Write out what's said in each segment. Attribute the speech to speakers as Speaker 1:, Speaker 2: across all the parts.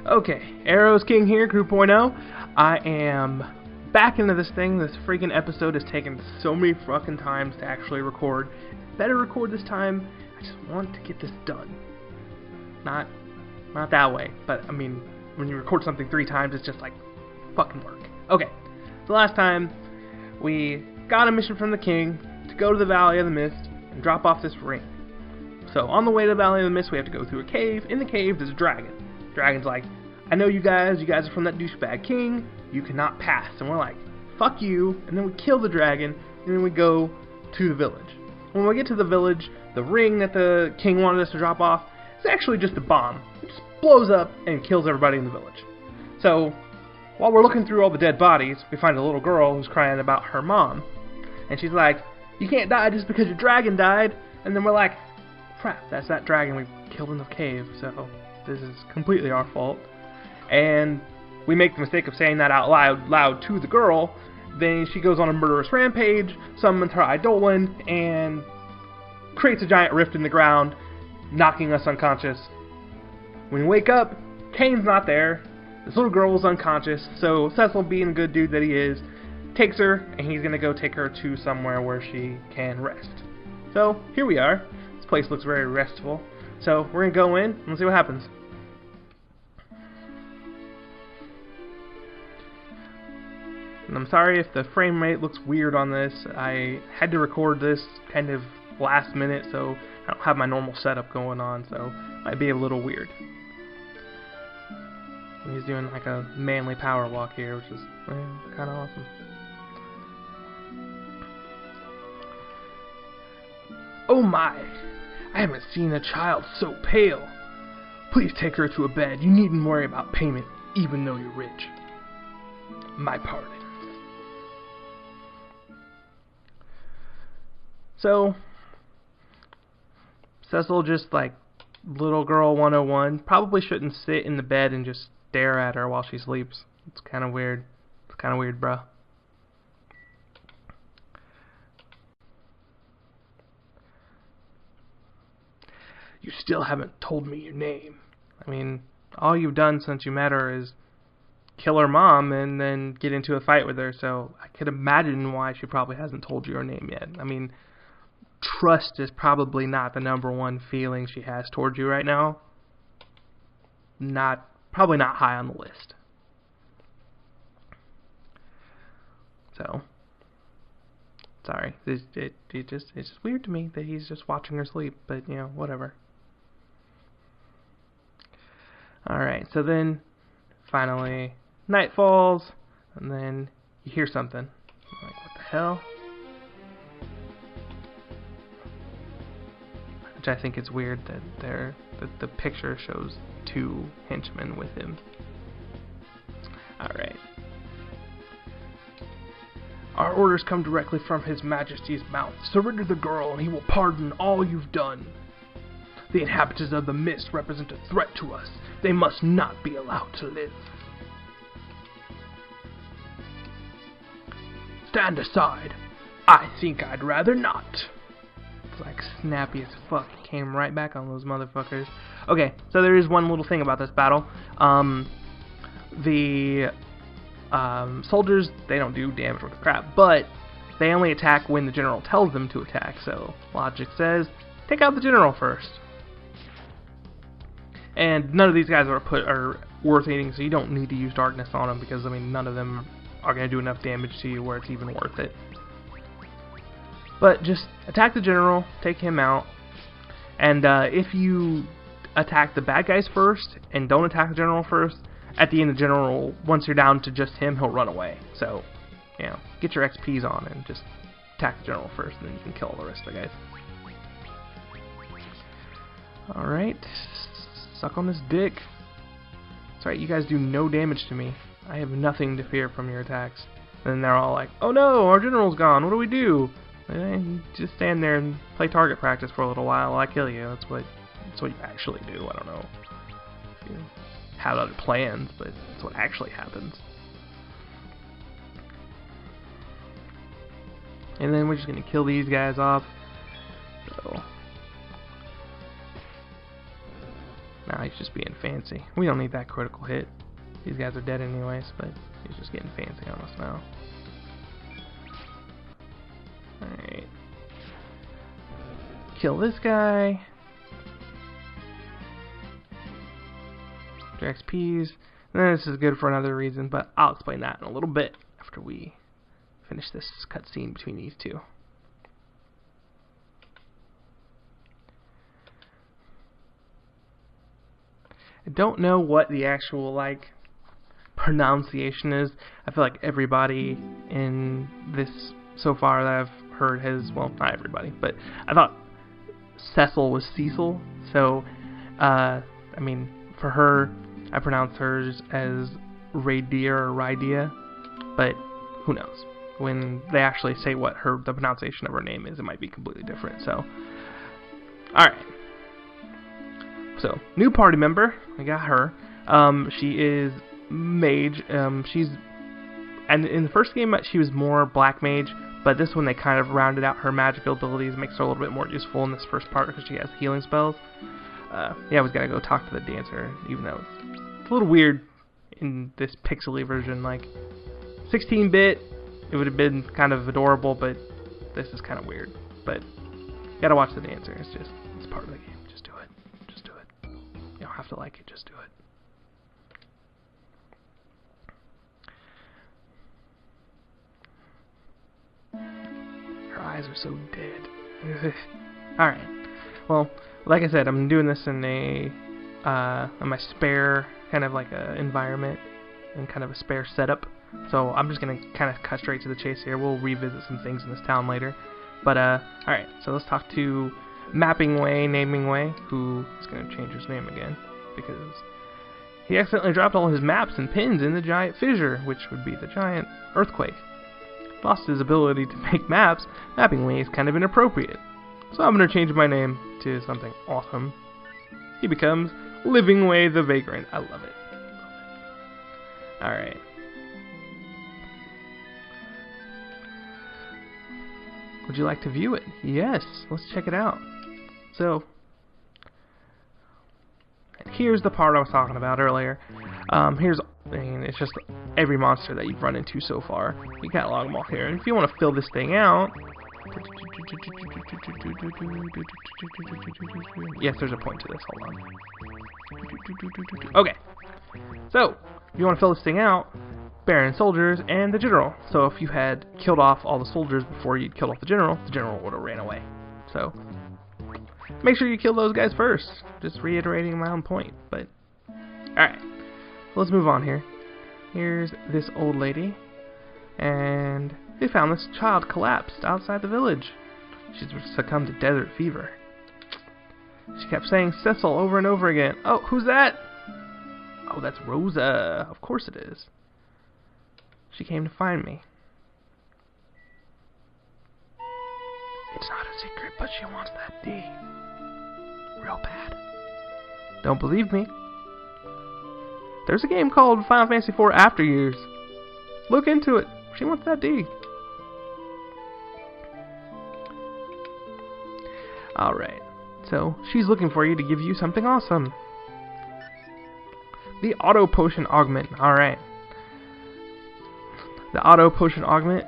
Speaker 1: Okay, Arrows King here, Crew.0. I am back into this thing. This freaking episode has taken so many fucking times to actually record. Better record this time. I just want to get this done. Not that way, but I mean, when you record something 3 times, it's just like fucking work. Okay, so last time we got a mission from the king to go to the Valley of the Mist and drop off this ring. So on the way to the Valley of the Mist, we have to go through a cave. In the cave, there's a dragon. Dragon's like, I know you guys are from that douchebag king, you cannot pass. And we're like, fuck you, and then we kill the dragon, and then we go to the village. When we get to the village, the ring that the king wanted us to drop off is actually just a bomb. It just blows up and kills everybody in the village. So, while we're looking through all the dead bodies, we find a little girl who's crying about her mom. And she's like, you can't die just because your dragon died. And then we're like, crap, that's that dragon we killed in the cave, so this is completely our fault. And we make the mistake of saying that out loud to the girl. Then she goes on a murderous rampage, summons her Eidolon, and creates a giant rift in the ground, knocking us unconscious. When we wake up, Kane's not there. This little girl was unconscious, so Cecil, being a good dude that he is, takes her, and he's going to go take her to somewhere where she can rest. So, here we are. This place looks very restful. So, we're going to go in and see what happens. And I'm sorry if the frame rate looks weird on this. I had to record this kind of last minute, so I don't have my normal setup going on, so it might be a little weird. He's doing like a manly power walk here, which is kind of awesome. Oh my! I haven't seen a child so pale. Please take her to a bed. You needn't worry about payment, even though you're rich. My pardon. So, Cecil, just like little girl 101, probably shouldn't sit in the bed and just stare at her while she sleeps. It's kind of weird. It's kind of weird, bruh. You still haven't told me your name. I mean, all you've done since you met her is kill her mom and then get into a fight with her, so I could imagine why she probably hasn't told you her name yet. I mean, trust is probably not the #1 feeling she has towards you right now. Probably not high on the list. So, sorry. It's just weird to me that he's just watching her sleep, but, you know, whatever. Alright, so then, finally, night falls, and then you hear something. Like, what the hell? Which I think is weird that the picture shows 2 henchmen with him. Alright. Our orders come directly from His Majesty's mouth. Surrender the girl and he will pardon all you've done. The inhabitants of the mist represent a threat to us. They must not be allowed to live. Stand aside. I think I'd rather not. It's like snappy as fuck. Came right back on those motherfuckers. Okay, so there is one little thing about this battle. The soldiers, they don't do damage with crap, but they only attack when the general tells them to attack. So logic says, take out the general first. And none of these guys are worth eating, so you don't need to use darkness on them because, I mean, none of them are going to do enough damage to you where it's even worth it. But just attack the general, take him out, and if you attack the bad guys first and don't attack the general first, at the end the general, once you're down to just him, he'll run away. So, you know, get your XPs on and just attack the general first, and then you can kill all the rest of the guys. Alright, suck on this dick. That's right, you guys do no damage to me. I have nothing to fear from your attacks. And then they're all like, oh no, our general's gone, what do we do? You just stand there and play target practice for a little while I kill you. That's what you actually do. I don't know if you have other plans, but that's what actually happens. And then we're just gonna kill these guys off. So Nah, he's just being fancy. We don't need that critical hit. These guys are dead anyways, but he's just getting fancy on us now. Alright. Kill this guy. XPs. And this is good for another reason, but I'll explain that in a little bit after we finish this cutscene between these two. I don't know what the actual pronunciation is. I feel like everybody in this so far that I've heard has, well, not everybody, but I thought Cecil was Cecil. So I mean, for her, I pronounce hers as Raidia or Raidia, but who knows? When they actually say what the pronunciation of her name is, it might be completely different. So, alright. So, new party member, I got her. She is mage. And in the first game, she was more black mage, but this one they kind of rounded out her magical abilities, makes her a little bit more useful in this first part because she has healing spells. Yeah, we've got to go talk to the dancer, even though it's a little weird in this pixely version. Like 16-bit, it would have been kind of adorable, but this is kind of weird. But you gotta watch the dancer. It's part of the game. Just do it. Just do it. You don't have to like it. Just do it. Her eyes are so dead. Alright. Well, like I said, I'm doing this in my spare kind of like a environment and kind of a spare setup. So I'm just gonna kind of cut straight to the chase here. We'll revisit some things in this town later. But alright, so let's talk to Mapping Way, Naming Way, who is gonna change his name again because he accidentally dropped all his maps and pins in the giant fissure, which would be the giant earthquake. Lost his ability to make maps. Mapping Way is kind of inappropriate. So I'm going to change my name to something awesome. He becomes Living Way the Vagrant. I love it. Alright. Would you like to view it? Yes. Let's check it out. So, here's the part I was talking about earlier. It's just every monster that you've run into so far. You catalog them all here. And if you want to fill this thing out... Yes, there's a point to this. Hold on. Okay. So, if you want to fill this thing out, Baron soldiers and the general. So if you had killed off all the soldiers before you'd killed off the general would have ran away. So, make sure you kill those guys first. Just reiterating my own point. But, alright. Let's move on here. Here's this old lady. And they found this child collapsed outside the village. She's succumbed to desert fever. She kept saying Cecil over and over again. Oh, who's that? Oh, that's Rosa. Of course it is. She came to find me. It's not a secret, but she wants that D. Real bad. Don't believe me? There's a game called Final Fantasy IV After Years. Look into it. She wants that D. Alright. So, she's looking for you to give you something awesome. The Auto Potion Augment. Alright. The Auto Potion Augment.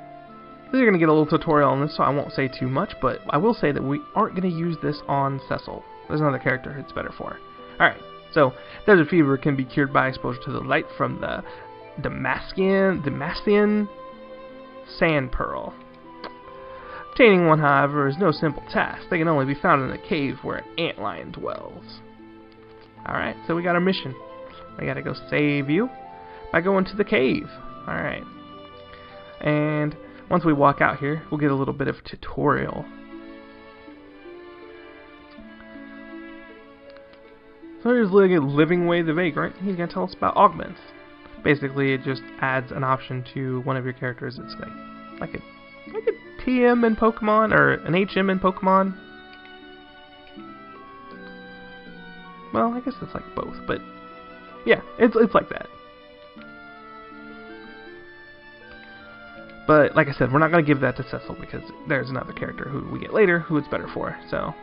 Speaker 1: You're going to get a little tutorial on this, so I won't say too much, but I will say that we aren't going to use this on Cecil. There's another character it's better for. Alright. So, desert fever can be cured by exposure to the light from the Damascene Sand Pearl. Obtaining one, however, is no simple task. They can only be found in a cave where an antlion dwells. Alright, so we got our mission. We gotta go save you by going to the cave. Alright. And once we walk out here, we'll get a little bit of a tutorial. So here's Living Way the Vagrant. He's going to tell us about augments. Basically, it just adds an option to one of your characters. It's like a TM in Pokemon, or an HM in Pokemon. Well, I guess it's like both, but yeah, it's like that. But like I said, we're not going to give that to Cecil because there's another character who we get later who it's better for. So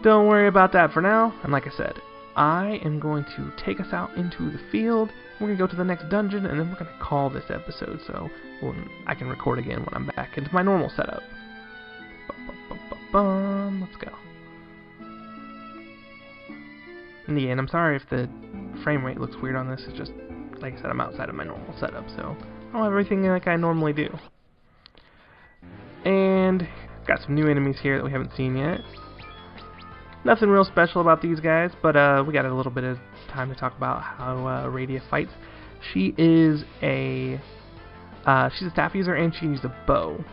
Speaker 1: don't worry about that for now. And like I said, I am going to take us out into the field. We're going to go to the next dungeon, and then we're going to call this episode so I can record again when I'm back into my normal setup. Let's go. In the end, I'm sorry if the frame rate looks weird on this. It's just, like I said, I'm outside of my normal setup, so I don't have everything like I normally do. And got some new enemies here that we haven't seen yet. Nothing real special about these guys, but we got a little bit of time to talk about how Radia fights. She is she's a staff user and she uses a bow,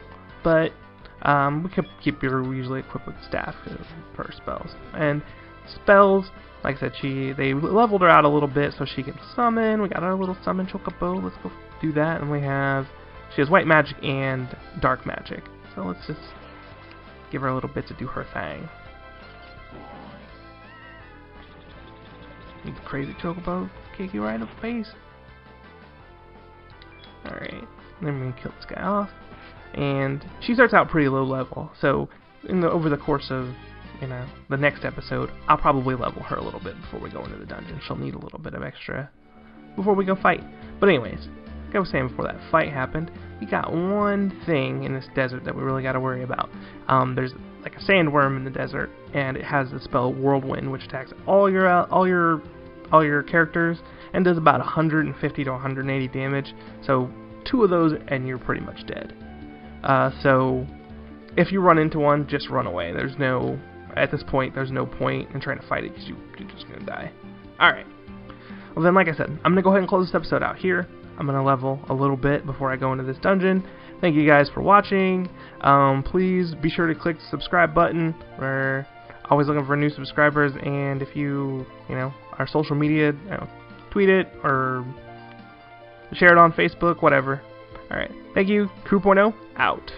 Speaker 1: but we can keep her usually equipped with staff for her spells. And spells, like I said, they leveled her out a little bit so she can summon. We got our little summon chocobo. Let's go do that. And she has white magic and dark magic. So let's just give her a little bit to do her thing. The crazy chocobo kick you right in the face. Alright, then we can kill this guy off. And she starts out pretty low level, so over the course of the next episode, I'll probably level her a little bit before we go into the dungeon. She'll need a little bit of extra before we go fight. But anyways, like I was saying before that fight happened, we got one thing in this desert that we really got to worry about. There's like a sandworm in the desert, and it has the spell Whirlwind, which attacks all your characters and does about 150 to 180 damage. So 2 of those and you're pretty much dead. So if you run into one, just run away. At this point, there's no point in trying to fight it because you're just gonna die. Alright. Well then, like I said, I'm gonna go ahead and close this episode out here. I'm gonna level a little bit before I go into this dungeon. Thank you guys for watching. Please be sure to click the subscribe button. We're always looking for new subscribers, and if our social media, tweet it or share it on Facebook, whatever. Alright, thank you. Crew.0 out.